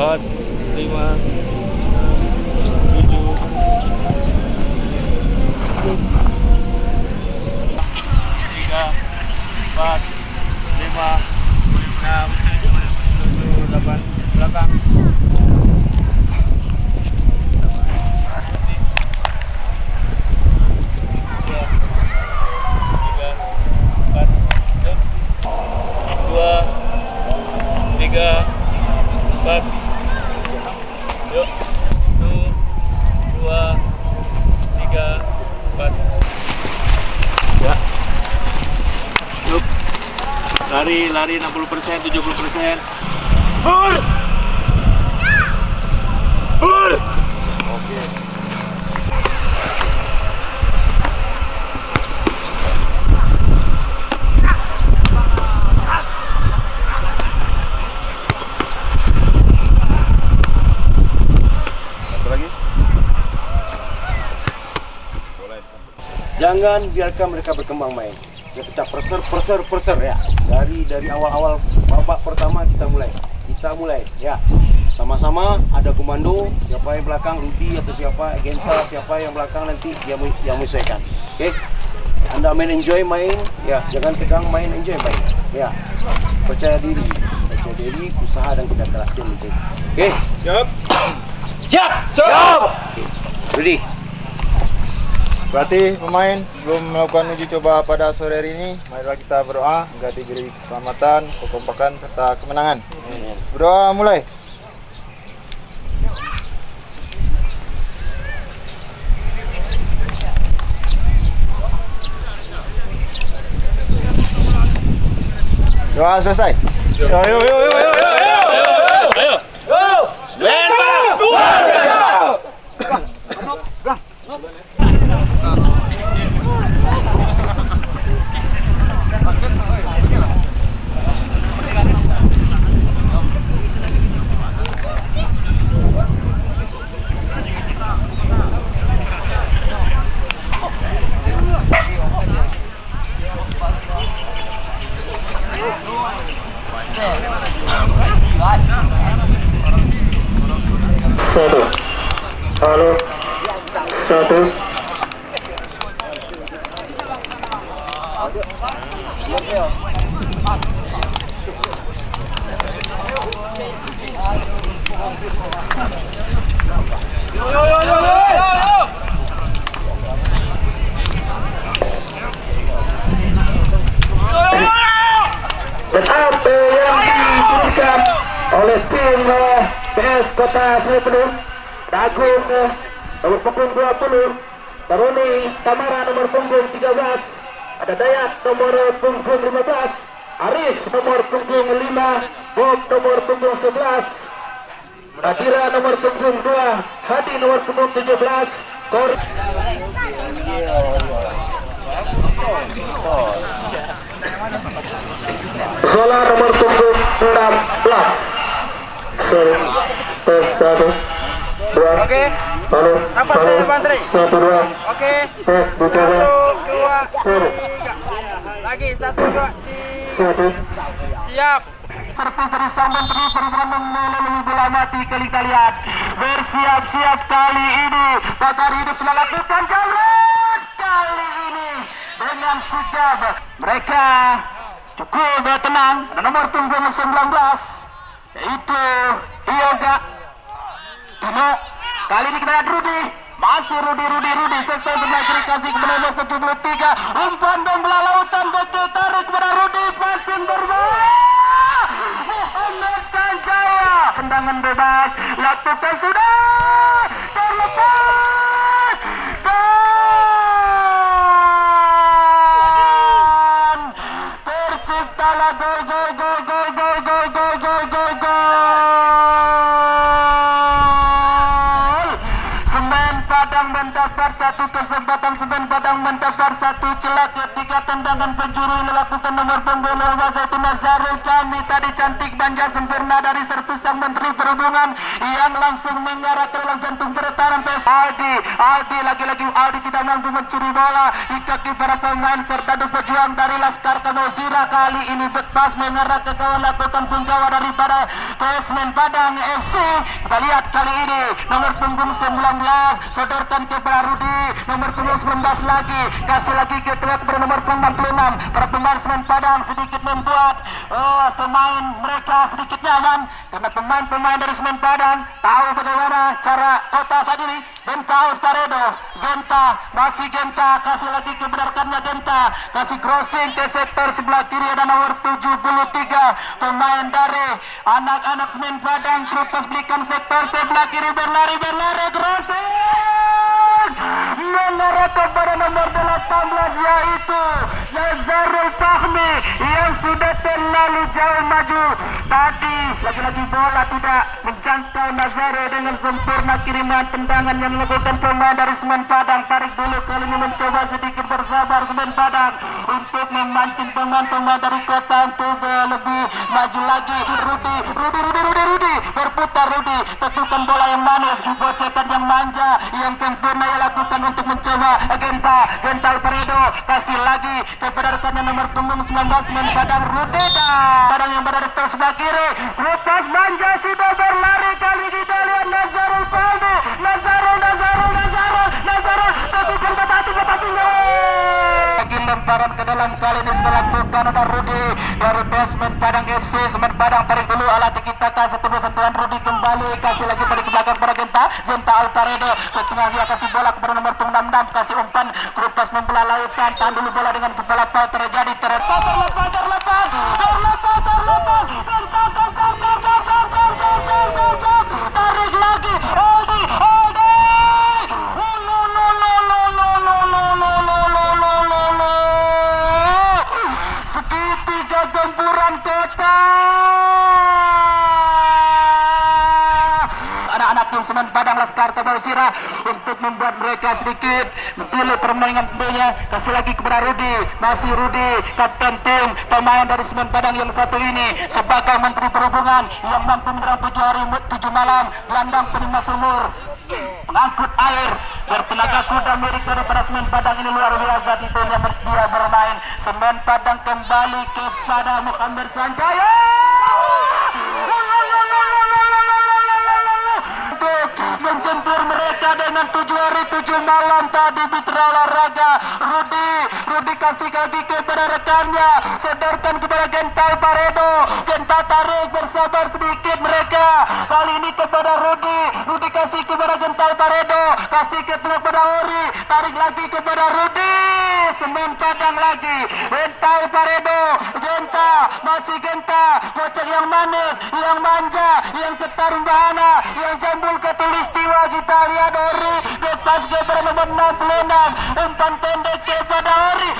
4, 5, 7, 3, 4, 5, 6, 7, 8, belakang. Yuk, 2, 3, 4. Ya. Yuk. Lari 60%, 70%. Hur! Hur! Oke. Jangan biarkan mereka berkembang main. Ya, kita perser ya. Dari awal-awal babak pertama kita mulai ya. Sama-sama ada komando, siapa yang belakang Rudi atau siapa Genta, siapa yang belakang nanti dia yang menyesuaikan. Oke. Anda enjoy main ya, jangan tegang main, enjoy main. Ya. Percaya diri, usaha dan kerja keras tim penting. Oke. Siap. Okay. Rudi. Berarti pemain sebelum melakukan uji coba pada sore hari ini, marilah kita berdoa agar diberi keselamatan, kekompakan serta kemenangan. Berdoa mulai. Doa selesai. Ayo. Satu. Dan apa yang diberikan oleh tim PS Kota Semeru, Agung nomor punggung 20, Taruni Tamara nomor punggung 13, ada Dayat nomor punggung 15, Arif nomor punggung 5, Bob nomor punggung 11, Adira nomor punggung 2, Hadi nomor punggung 17, Kor Zola nomor punggung 16. Sorry, tes 1, 2. Oke. Lalu, satu, dua. Oke. Tes 1, 2, 3. Lagi 1, 2, 3. Siap. Servis dari Sang Menteri Perhubungan menunggu mati kalian. Bersiap-siap kali ini. Bakar hidup melakukan jalan kali ini dengan sigap. Mereka cukup tenang. Nomor punggung 19 yaitu Yoga Tino. Kali ini kita lihat Rudi. Masih Rudi sektor sebelah kiri kasih kepada nomor 73. Umpan bola lautan betul tarik kepada Rudi. Passing berbahaya. Muhammad Sanjaya. Tendangan bebas. Lakukan sudah. Terlepas. Dan terciptalah gol. Semen Padang mendapat satu kesempatan Lawan Semen Padang mendapat satu celah ketika tendangan penjuru dilakukan nomor punggung 12 yaitu Nazarul Kami. Tadi cantik manja sempurna dari sertu sang Menteri Perhubungan yang langsung mengarah ke dalam jantung pertahanan PS. Aldi lagi-lagi Aldi tidak mampu mencuri bola di kaki para pemain Serdadu Pejuang dari Laskar Kamosira. Kali ini betas mengarah ke gawang lakukan punggawa daripada PS Semen Padang FC. Kita lihat kali ini nomor punggung 19 sodorkan kepada Rudi, nomor punggung 19 lagi kasih lagi ke kepada nomor punggung 66. Para pemain Semen Padang sedikit membuat pemain mereka sedikit nyaman karena pemain-pemain dari Semen Padang tahu bagaimana cara kota saat ini. Genta Paredo, Genta kasih lagi kebenarkannya Genta, kasih crossing ke sektor sebelah kiri ada nomor 73 pemain dari anak-anak Semen Padang terus berikan sektor sebelah kiri berlari crossing mengarah kepada nomor 18 yaitu Nazarul Fahmi yang sudah terlalu jauh maju. Tadi lagi-lagi bola tidak menjangkau Nazarul dengan sempurna kiriman tendangan yang dilakukan pemain dari Semen Padang. Tarik dulu kali ini mencoba sedikit bersabar Semen Padang untuk memancing pemain-pemain dari kota untuk lebih maju lagi. Rudi berputar Rudi tentukan bola yang manis, bocekan yang manja yang sempurna yang lakukan untuk mencoba Genta Alfredo kasih lagi kepada rekannya nomor punggung 19 Semen Padang Rudi Padang yang berada di sebelah kiri. Lepas manja sudah berlari kali kita lihat Nazarul Fahmi Nazarul tapi lagi lemparan ke dalam kali ini sudah lakukan ada Rudi dari Semen Padang FC. Semen Padang tarik dulu alat kita satu sentuhan Rudi kembali kasih lagi tadi ke belakang pada Genta Alfredo ke tengah dia kasih bola kepada nomor punggung 66 kasih umpan kerupas membelah lautan tahan dulu bola dengan kepala pau terjadi terlepas tarik lagi Aldi segitiga gempuran kota. Anak-anak tim Semen Padang Laskar Kamosira untuk membuat mereka sedikit memilih permainan punya kasih lagi kepada Rudi, masih Rudi kapten tim pemain dari Semen Padang yang satu ini sebagai Menteri Perhubungan yang mampu menerang 7 hari 7 malam gelandang penyintas sumur mengangkut air bertenaga kuda milik daripada Semen Padang ini luar biasa titelnya dia bermain. Semen Padang kembali kepada Muhammad Sanjaya menjemput mereka dengan 7 hari 7 malam tadi mitra olahraga. Rudi kasih lagi kepada rekannya sodorkan kepada Genta Paredo. Genta tarik bersabar sedikit mereka kali ini kepada Rudi kasih kepada Genta Paredo kasih kepada Ori tarik lagi kepada Rudi. Semen Padang lagi Genta Paredo masih Genta bocah yang manis yang manja yang cetar bahana yang jambul katulistiwa kita lihat Ori lepas kepada nomor 66 umpan pendek kepada Ori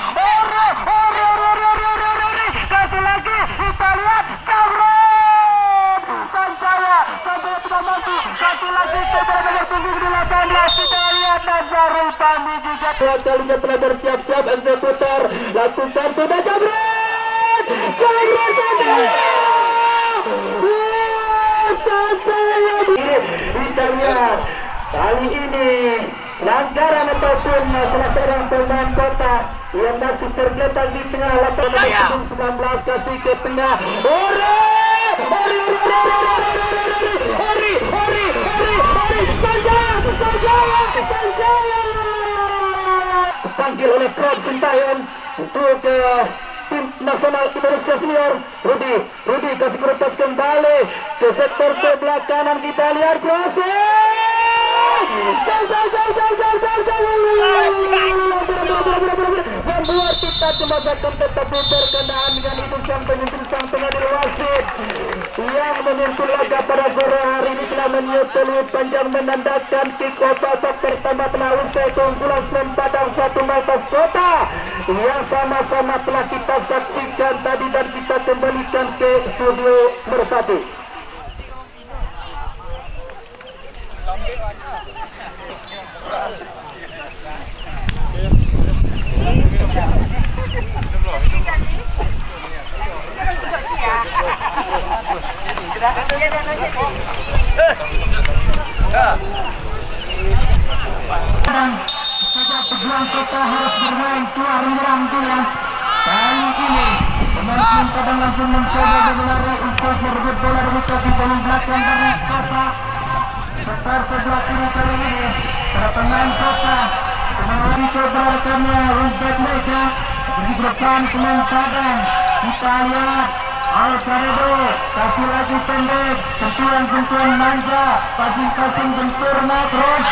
kasih lagi kita lihat Camron Sanjaya sampai tidak mampu kasih lagi kepada nomor punggung 18 kita lihat Nazarul Fahmi juga kalinya telah bersiap-siap eksekutor lakukan sudah Camron Sanjaya kita lihat kali ini pelanggaran ataupun salah seorang pemain kota yang masih tergeletak di tengah lapangan 19 kasih ke tengah Ori Sanjaya dipanggil oleh klub Sintayong untuk tim nasional Indonesia senior. Rudi kasih kerupas kembali ke sektor sebelah kanan kita lihat crossing membuat kita cuma akan tetap berkenaan dengan itu sang pemimpin sang pengadil wasit yang memimpin laga pada sore hari ini telah meniup peluit panjang menandakan kick off babak pertama telah usai keunggulan Semen Padang 1 atas kota yang sama-sama telah kita saksikan tadi dan kita kembalikan ke studio Merpati. Pejuang Kota harus bermain keluar menyerang dia. Kali ini pemain Padang langsung mencoba berlari untuk merebut bola di jalur belakang dari Kota. Setar sebelah kiri kali ini para pemain Kota mengalami keberadaannya untuk mereka di depan pemain Padang. Kita lihat Alcaredo kasih lagi pendek, sentuhan manja, passing sempurna terus.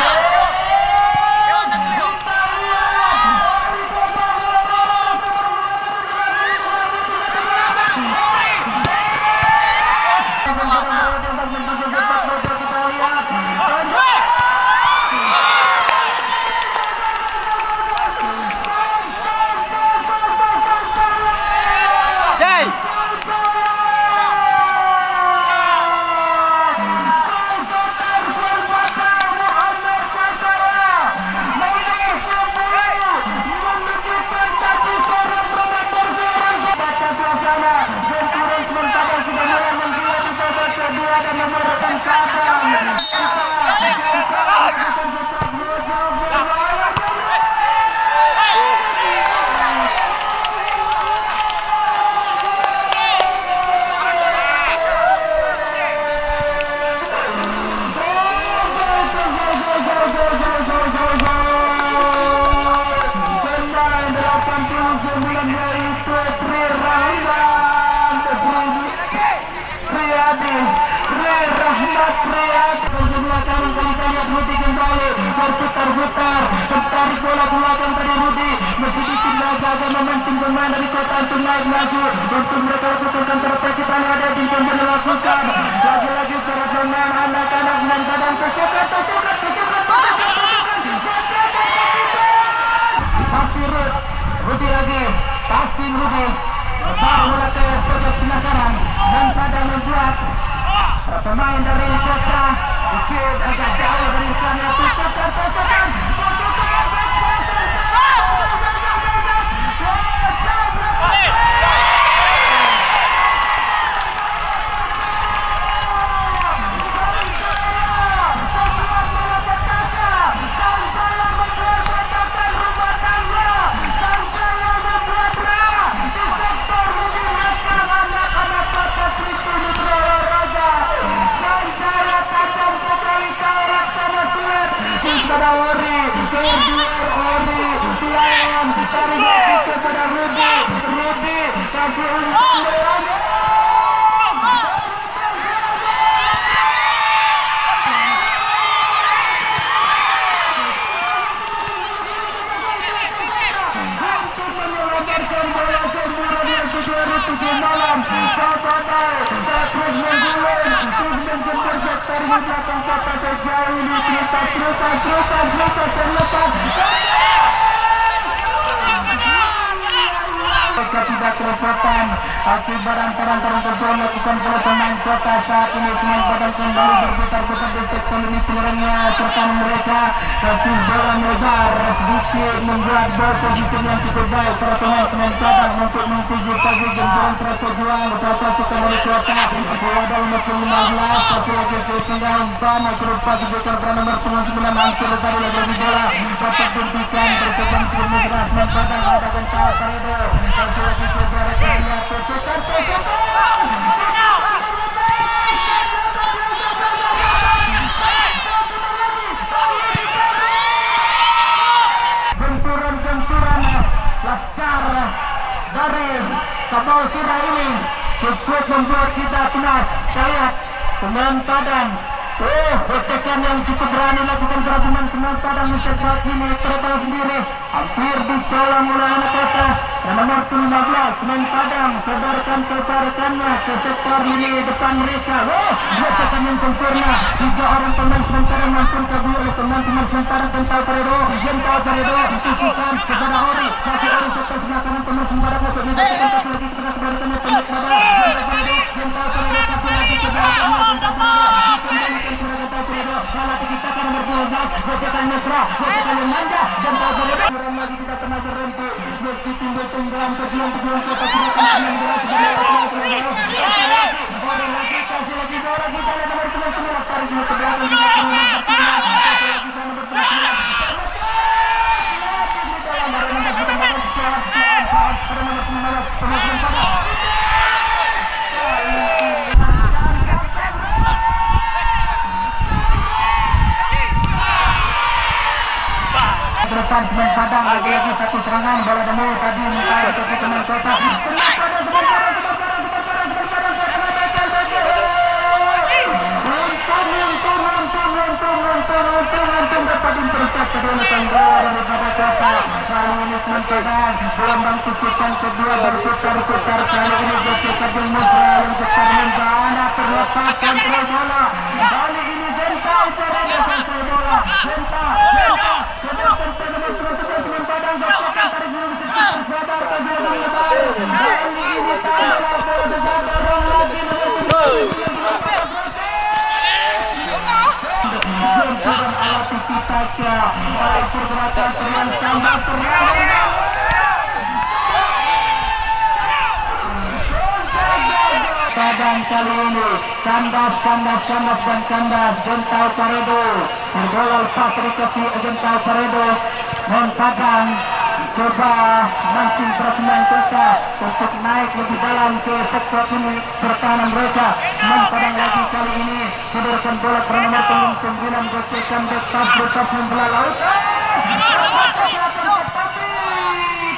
Berputar, tertarik bola belakang dari Rudi, masih ditinggal jaga memancing pemain dari Kota untuk naik maju, untuk mereka lakukan counter-attack. Kita ada di Jombo melakukan lagi-lagi para pemain anak-anak dan badan tersukat. Pasir Rudi lagi, passing Rudi, besar bola ke pojok sebelah kanan dan pada membuat pemain dari Kota sedikit agak jauh dari sana. Tidak keresahan akibat antara terjadi lakukan oleh pemain Kota saat ini. Pemain Padang kembali berputar-putar di sektor ini penyerangnya serta mereka kasih bola melebar sedikit membuat ball position yang cukup baik para pemain Padang untuk mengantisipasi genjolak perjuangan berapa sekali Kota bola dalam 15 kasih lagi ketinggalan banyak berupa dibuka pada nomor 9 hampir dari lagi bola dapat dihentikan berkembang cukup keras Padang ada gentar Alcaredo kasih lagi keberadaannya tersekat benturan Laskar dari Kapal Sira ini cukup membuat kita cemas. Lihat Semen Padang, gocekan yang cukup berani lakukan gabungan Semen Padang saat ini tertawa sendiri hampir dicolong oleh anak Kota dan nomor 15 Semen Padang sebarkan kepada ke sektor ini depan mereka. Gocekan yang sempurna, 3 orang pemain Semen Padang langsung kabur oleh pemain Semen Padang Alcaredo tusukan kepada Ori, kasih Ori serta sebelah kanan pemain Semen Padang masuk di depan kasih lagi kepada keberadaannya pendek pada Alcaredo kasih lagi keberadaannya nomor 12 gocekan mesra, gocekan yang manja dan Alcaredo lagi tidak pernah berhenti meski Depan Semen Padang lagi satu serangan bola demo tadi mentai untuk teman kota. Gelombang kesukaan kedua berputar-putar kali ini berputar di Musra yang putar membana terlepas kontrol bola. Kali ini Genta caranya kontrol bola. Genta sedang terpenuh Padang berputar dari belum sadar kali ini tanpa bola lagi alat tiki taka pergerakan terancam Padang kali ini kandas dan kandas Gentau Paredo berbola lepas dikasih Gentau Paredo non Padang coba mancing perasaan kota untuk naik lebih dalam ke sektor ini pertahanan mereka. Non Padang lagi kali ini sodorkan bola ke nomor punggung 9 gocekan betas membelah laut.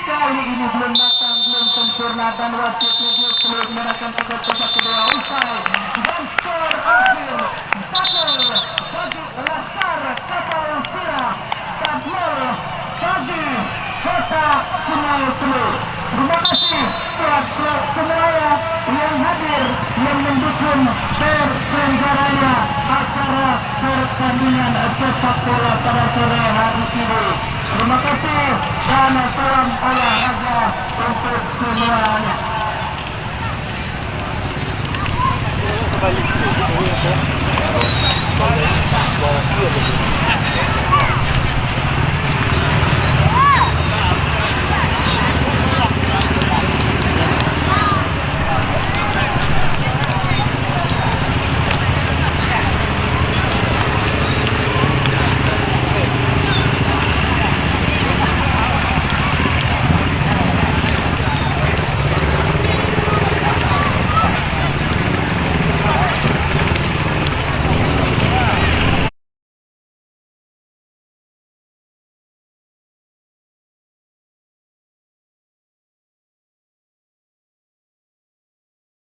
Kali ini belum datang, belum sempurna dan wasit belum menaikkan tempat kedua usai dan skor akhir double bagi Laskar Kapal Sirah double bagi Kota Sungai Teluk. Terima kasih buat semuanya yang hadir yang mendukung terselenggaranya acara pertandingan sepak bola pada sore hari ini. Terima kasih dan salam olahraga untuk semuanya.